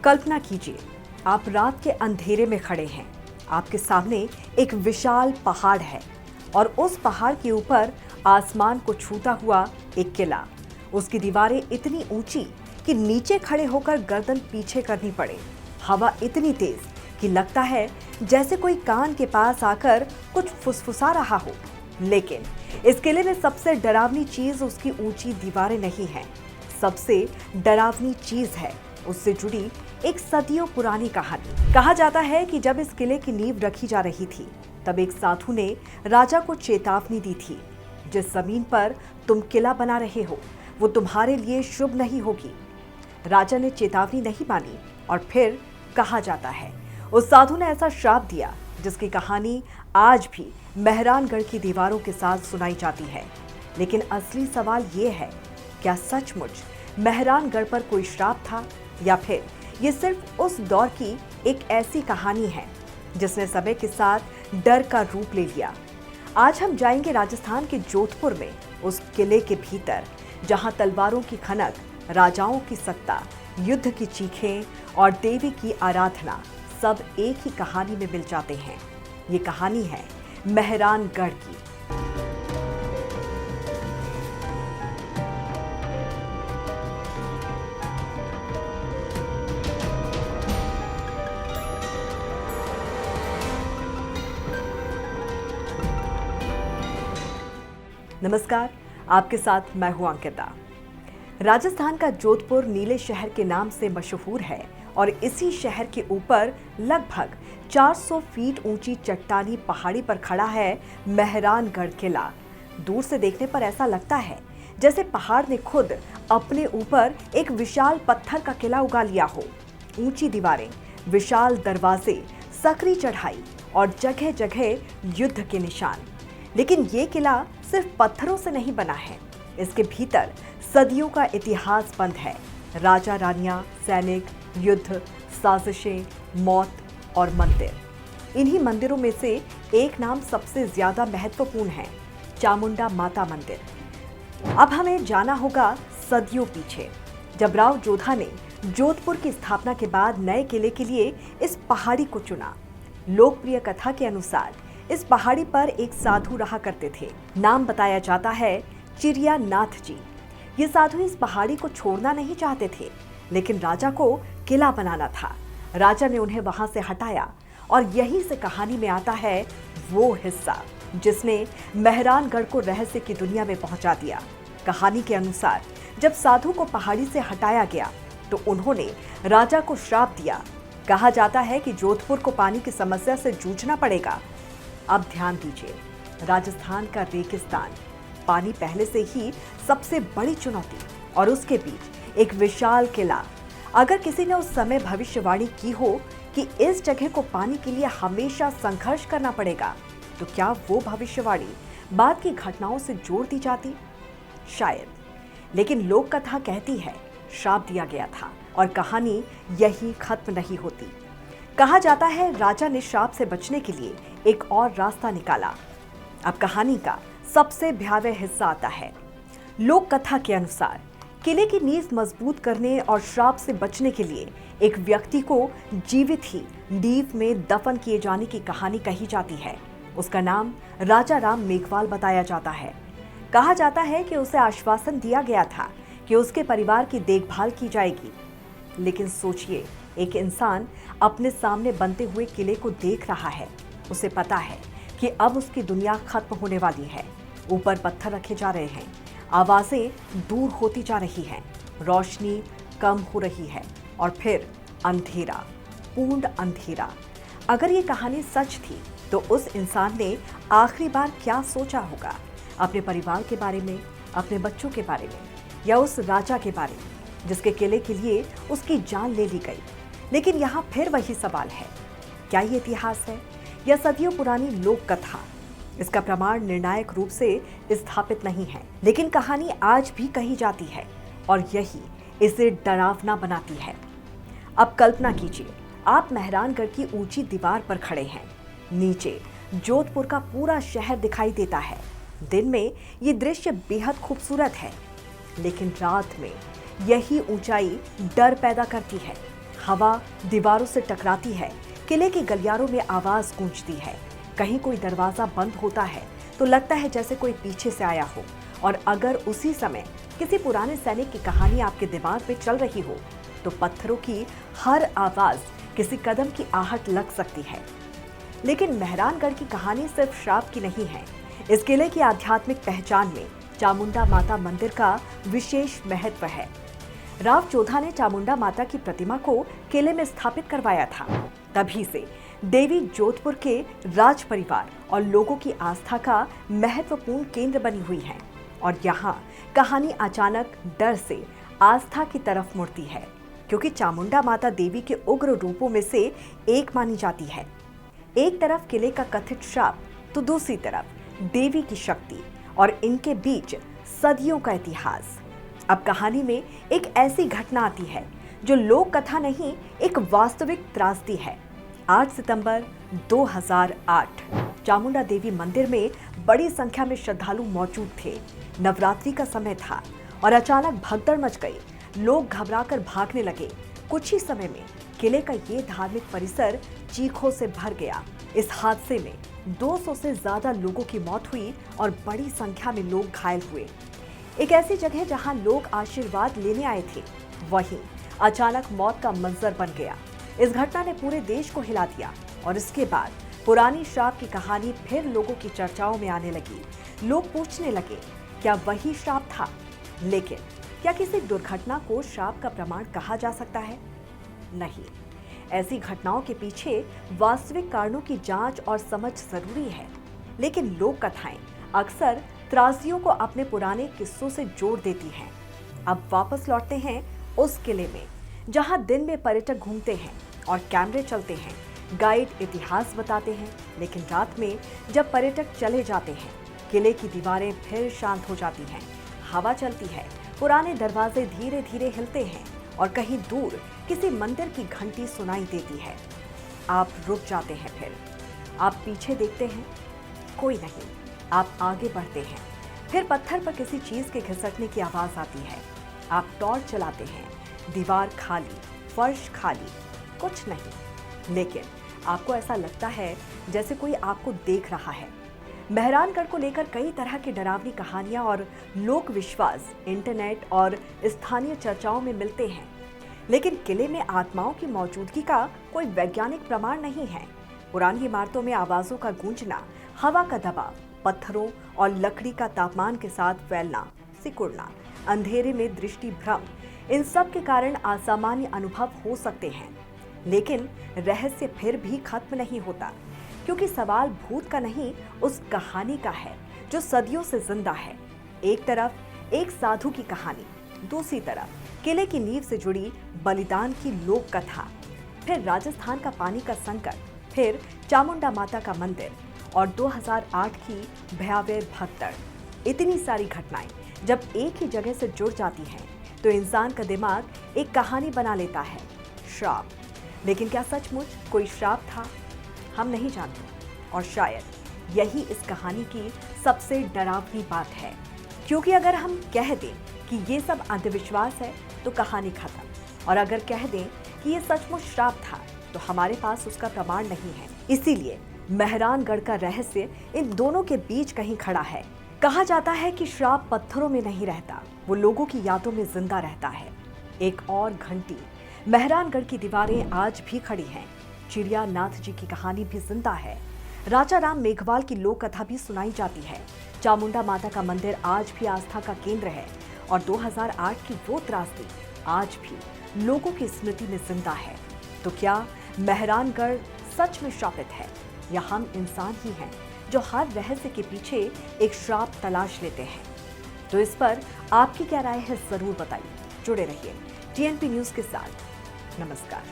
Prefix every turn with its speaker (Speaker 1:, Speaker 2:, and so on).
Speaker 1: कल्पना कीजिए, आप रात के अंधेरे में खड़े हैं। आपके सामने एक विशाल पहाड़ है और उस पहाड़ के ऊपर आसमान को छूता हुआ एक किला। उसकी दीवारें इतनी ऊंची कि नीचे खड़े होकर गर्दन पीछे करनी पड़े। हवा इतनी तेज कि लगता है जैसे कोई कान के पास आकर कुछ फुसफुसा रहा हो। लेकिन इस किले में सबसे डरावनी चीज उसकी ऊंची दीवारें नहीं है। सबसे डरावनी चीज है उससे जुड़ी एक सदियों पुरानी कहानी। कहा जाता है कि जब इस किले की नींव रखी जा रही थी, तब एक साधु ने राजा को चेतावनी दी थी, जिस जमीन पर तुम किला बना रहे हो वो तुम्हारे लिए शुभ नहीं होगी। राजा ने चेतावनी नहीं मानी और फिर कहा जाता है उस साधु ने ऐसा श्राप दिया जिसकी कहानी आज भी मेहरानगढ़ की दीवारों के साथ सुनाई जाती है। लेकिन असली सवाल ये है, क्या सचमुच मेहरानगढ़ पर कोई श्राप था या फिर ये सिर्फ उस दौर की एक ऐसी कहानी है जिसने समय के साथ डर का रूप ले लिया। आज हम जाएंगे राजस्थान के जोधपुर में, उस किले के भीतर जहां तलवारों की खनक, राजाओं की सत्ता, युद्ध की चीखें और देवी की आराधना सब एक ही कहानी में मिल जाते हैं। ये कहानी है मेहरानगढ़ की। नमस्कार, आपके साथ मैं हूं अंकिता। राजस्थान का जोधपुर नीले शहर के नाम से मशहूर है और इसी शहर के ऊपर लगभग 400 फीट ऊंची चट्टानी पहाड़ी पर खड़ा है मेहरानगढ़ किला। दूर से देखने पर ऐसा लगता है जैसे पहाड़ ने खुद अपने ऊपर एक विशाल पत्थर का किला उगा लिया हो। ऊंची दीवारें, विशाल दरवाजे, सकरी चढ़ाई और जगह जगह युद्ध के निशान। लेकिन ये किला सिर्फ पत्थरों से नहीं बना है, इसके भीतर सदियों का इतिहास बंद है। राजा रानियां, सैनिक, युद्ध, साजिशें, मौत और मंदिर। इन्हीं मंदिरों में से एक नाम सबसे ज्यादा महत्वपूर्ण है, चामुंडा माता मंदिर। अब हमें जाना होगा सदियों पीछे, जब राव जोधा ने जोधपुर की स्थापना के बाद नए किले के लिए इस पहाड़ी को चुना। लोकप्रिय कथा के अनुसार इस पहाड़ी पर एक साधु रहा करते थे। नाम बताया जाता है चिरिया नाथ जी। ये साधु इस पहाड़ी को छोड़ना नहीं चाहते थे, लेकिन राजा को किला बनाना था। राजा ने उन्हें वहां से हटाया और यहीं से कहानी में आता है वो हिस्सा जिसने मेहरानगढ़ को रहस्य की दुनिया में पहुंचा दिया। कहानी के अनुसार जब साधु को पहाड़ी से हटाया गया तो उन्होंने राजा को श्राप दिया। कहा जाता है कि जोधपुर को पानी की समस्या से जूझना पड़ेगा। अब ध्यान दीजिए, राजस्थान का रेगिस्तान, पानी पहले से ही सबसे बड़ी चुनौती और उसके बीच एक विशाल किला। अगर किसी ने उस समय भविष्यवाणी की हो कि इस जगह को पाने के लिए हमेशा संघर्ष करना पड़ेगा, तो क्या वो भविष्यवाणी बाद की घटनाओं से जोड़ दी जाती? शायद। लेकिन लोक कथा कहती है श्राप दिया गया था और कहानी यही खत्म नहीं होती। कहा जाता है राजा ने श्राप से बचने के लिए एक और रास्ता निकाला। अब कहानी का सबसे भयावह हिस्सा आता है। लोक कथा के अनुसार किले की नींव मजबूत करने और श्राप से बचने के लिए एक व्यक्ति को जीवित ही नींव में दफन किए जाने की कहानी कही जाती है। उसका नाम राजा राम मेघवाल बताया जाता है। कहा जाता है कि उसे आश्वासन दिया गया था कि उसके परिवार की देखभाल की जाएगी। लेकिन सोचिए, एक इंसान अपने सामने बनते हुए किले को देख रहा है। उसे पता है कि अब उसकी दुनिया खत्म होने वाली है। ऊपर पत्थर रखे जा रहे हैं, आवाजें दूर होती जा रही हैं, रोशनी कम हो रही है और फिर अंधेरा, पूर्ण अंधेरा। अगर ये कहानी सच थी तो उस इंसान ने आखिरी बार क्या सोचा होगा? अपने परिवार के बारे में, अपने बच्चों के बारे में, या उस राजा के बारे में जिसके किले के लिए उसकी जान ले ली गई? लेकिन यहाँ फिर वही सवाल है, क्या ये इतिहास है या सदियों पुरानी लोक कथा? इसका प्रमाण निर्णायक रूप से स्थापित नहीं है, लेकिन कहानी आज भी कही जाती है और यही इसे डरावना बनाती है। अब कल्पना कीजिए, आप मेहरानगढ़ की ऊंची दीवार पर खड़े हैं। नीचे जोधपुर का पूरा शहर दिखाई देता है। दिन में ये दृश्य बेहद खूबसूरत है, लेकिन रात में यही ऊंचाई डर पैदा करती है। हवा दीवारों से टकराती है, किले के गलियारों में आवाज गूंजती है। कहीं कोई दरवाजा बंद होता है तो लगता है जैसे कोई पीछे से आया हो, और अगर उसी समय किसी पुराने सैनिक की कहानी आपके दिमाग में चल रही हो तो पत्थरों की हर आवाज किसी कदम की आहट लग सकती है। लेकिन मेहरानगढ़ की कहानी सिर्फ श्राप की नहीं है। इस किले की आध्यात्मिक पहचान में चामुंडा माता मंदिर का विशेष महत्व है। राव जोधा ने चामुंडा माता की प्रतिमा को किले में स्थापित करवाया था। तभी से देवी जोधपुर के राज परिवार और लोगों की आस्था का महत्वपूर्ण केंद्र बनी हुई है। और यहाँ कहानी अचानक डर से आस्था की तरफ मुड़ती है, क्योंकि चामुंडा माता देवी के उग्र रूपों में से एक मानी जाती है। एक तरफ किले का कथित श्राप तो दूसरी तरफ देवी की शक्ति, और इनके बीच सदियों का इतिहास। अब कहानी में एक ऐसी घटना आती है जो लोक कथा नहीं, एक वास्तविक त्रासदी है। 8 सितंबर 2008 चामुंडा देवी मंदिर में बड़ी संख्या में श्रद्धालु मौजूद थे। नवरात्रि का समय था और अचानक भगदड़ मच गई। लोग घबराकर भागने लगे। कुछ ही समय में किले का ये धार्मिक परिसर चीखों से भर गया। इस हादसे में 200 से ज्यादा लोगों की मौत हुई और बड़ी संख्या में लोग घायल हुए। एक ऐसी जगह जहां लोग आशीर्वाद लेने आए थे, वहीं अचानक मौत का मंजर बन गया। इस घटना ने पूरे देश को हिला दिया और इसके बाद पुरानी श्राप की कहानी फिर लोगों की चर्चाओं में आने लगी। लोग पूछने लगे, क्या वही श्राप था? लेकिन क्या किसी दुर्घटना को श्राप का प्रमाण कहा जा सकता है? नहीं। ऐसी घटनाओं के पीछे वास्तविक कारणों की जांच और समझ जरूरी है। लेकिन लोक कथाएं अक्सर त्रासदियों को अपने पुराने किस्सों से जोड़ देती हैं। अब वापस लौटते हैं उस किले में जहां दिन में पर्यटक घूमते हैं और कैमरे चलते हैं, गाइड इतिहास बताते हैं, लेकिन रात में जब पर्यटक चले जाते हैं, किले की दीवारें फिर शांत हो जाती हैं। हवा चलती है, पुराने दरवाजे धीरे धीरे हिलते हैं और कहीं दूर किसी मंदिर की घंटी सुनाई देती है। आप रुक जाते हैं, फिर आप पीछे देखते हैं, कोई नहीं। आप आगे बढ़ते हैं, फिर पत्थर पर किसी चीज के घिसटने की आवाज आती है। आप टॉर्च चलाते हैं, दीवार खाली, फर्श खाली, कुछ नहीं। लेकिन आपको ऐसा लगता है जैसे कोई आपको देख रहा है। मेहरानगढ़ को लेकर कई तरह की डरावनी कहानियां और लोक विश्वास इंटरनेट और स्थानीय चर्चाओं में मिलते हैं, लेकिन किले में आत्माओं की मौजूदगी का कोई वैज्ञानिक प्रमाण नहीं है। पुरानी इमारतों में आवाजों का गूंजना, हवा का दबाव, पत्थरों और लकड़ी का तापमान के साथ फैलना, सिकुड़ना, अंधेरे में दृष्टि भ्रम, इन सब के कारण असामान्य अनुभव हो सकते हैं। लेकिन रहस्य फिर भी खत्म नहीं होता, क्योंकि सवाल भूत का नहीं, उस कहानी का है जो सदियों से जिंदा है। एक तरफ एक साधु की कहानी, दूसरी तरफ किले की नींव से जुड़ी बलिदान की लोक कथा, फिर राजस्थान का पानी का संकट, फिर चामुंडा माता का मंदिर और 2008 की भयावह भगदड़। इतनी सारी घटनाएं जब एक ही जगह से जुड़ जाती हैं तो इंसान का दिमाग एक कहानी बना लेता है, श्राप। लेकिन क्या सचमुच कोई श्राप था? हम नहीं जानते, और शायद यही इस कहानी की सबसे डरावनी बात है। क्योंकि अगर हम कह दें कि ये सब अंधविश्वास है तो कहानी खत्म, और अगर कह दें कि ये सचमुच श्राप था तो हमारे पास उसका प्रमाण नहीं है। इसीलिए मेहरानगढ़ का रहस्य इन दोनों के बीच कहीं खड़ा है। कहा जाता है कि श्राप पत्थरों में नहीं रहता, वो लोगों की यादों में जिंदा रहता है। एक और घंटी, मेहरानगढ़ की दीवारें आज भी खड़ी हैं। चिड़िया नाथ जी की कहानी भी जिंदा है। राजा राम मेघवाल की लोक कथा भी सुनाई जाती है। चामुंडा माता का मंदिर आज भी आस्था का केंद्र है, और 2008 की वो त्रासदी आज भी लोगों की स्मृति में जिंदा है। तो क्या मेहरानगढ़ सच में श्रापित है, या हम इंसान ही हैं जो हर रहस्य के पीछे एक श्राप तलाश लेते हैं? तो इस पर आपकी क्या राय है, जरूर बताइए। जुड़े रहिए TNP न्यूज के साथ। नमस्कार।